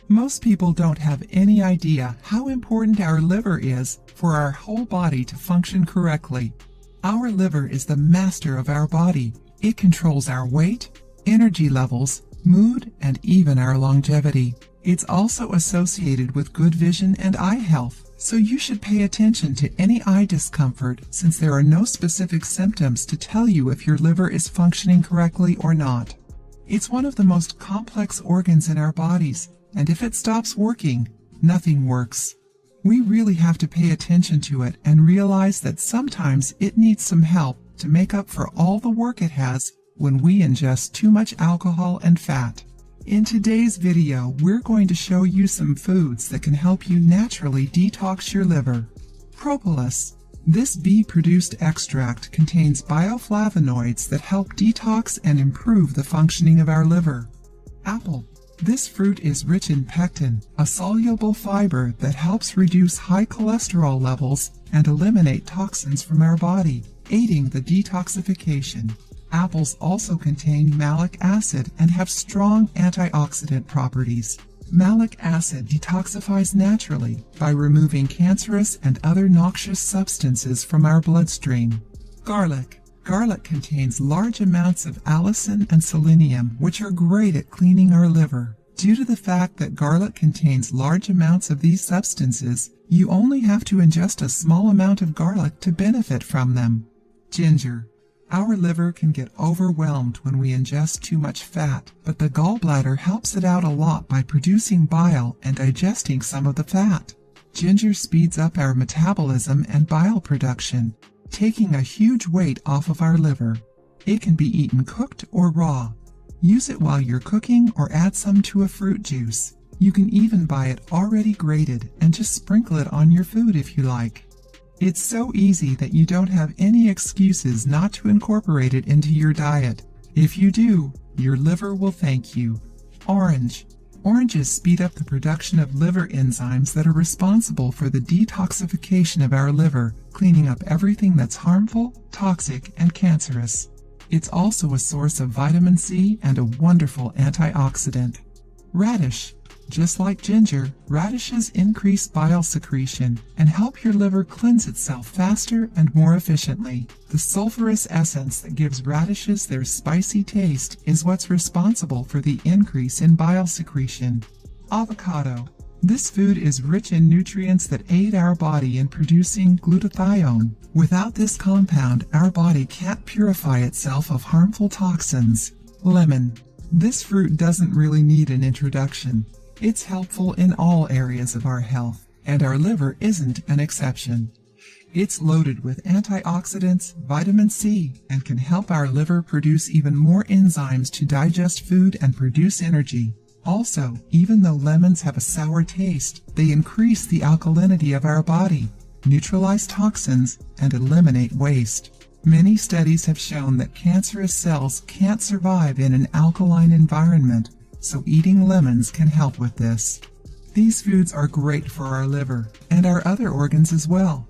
Most people don't have any idea how important our liver is for our whole body to function correctly. Our liver is the master of our body. It controls our weight, energy levels, mood, and even our longevity. It's also associated with good vision and eye health, so you should pay attention to any eye discomfort since there are no specific symptoms to tell you if your liver is functioning correctly or not. It's one of the most complex organs in our bodies, and if it stops working, nothing works. We really have to pay attention to it and realize that sometimes it needs some help to make up for all the work it has when we ingest too much alcohol and fat. In today's video, we're going to show you some foods that can help you naturally detox your liver. Propolis. This bee-produced extract contains bioflavonoids that help detox and improve the functioning of our liver. Apple. This fruit is rich in pectin, a soluble fiber that helps reduce high cholesterol levels and eliminate toxins from our body, aiding the detoxification. Apples also contain malic acid and have strong antioxidant properties. Malic acid detoxifies naturally by removing cancerous and other noxious substances from our bloodstream. Garlic. Garlic contains large amounts of allicin and selenium, which are great at cleaning our liver. Due to the fact that garlic contains large amounts of these substances, you only have to ingest a small amount of garlic to benefit from them. Ginger. Our liver can get overwhelmed when we ingest too much fat, but the gallbladder helps it out a lot by producing bile and digesting some of the fat. Ginger speeds up our metabolism and bile production, taking a huge weight off of our liver. It can be eaten cooked or raw. Use it while you're cooking or add some to a fruit juice. You can even buy it already grated and just sprinkle it on your food if you like. It's so easy that you don't have any excuses not to incorporate it into your diet. If you do, your liver will thank you. Orange. Oranges speed up the production of liver enzymes that are responsible for the detoxification of our liver, cleaning up everything that's harmful, toxic, and cancerous. It's also a source of vitamin C and a wonderful antioxidant. Radish. Just like ginger, radishes increase bile secretion and help your liver cleanse itself faster and more efficiently. The sulfurous essence that gives radishes their spicy taste is what's responsible for the increase in bile secretion. Avocado. This food is rich in nutrients that aid our body in producing glutathione. Without this compound, our body can't purify itself of harmful toxins. Lemon. This fruit doesn't really need an introduction. It's helpful in all areas of our health, and our liver isn't an exception. It's loaded with antioxidants, vitamin C, and can help our liver produce even more enzymes to digest food and produce energy. Also, even though lemons have a sour taste, they increase the alkalinity of our body, neutralize toxins, and eliminate waste. Many studies have shown that cancerous cells can't survive in an alkaline environment, so eating lemons can help with this. These foods are great for our liver and our other organs as well.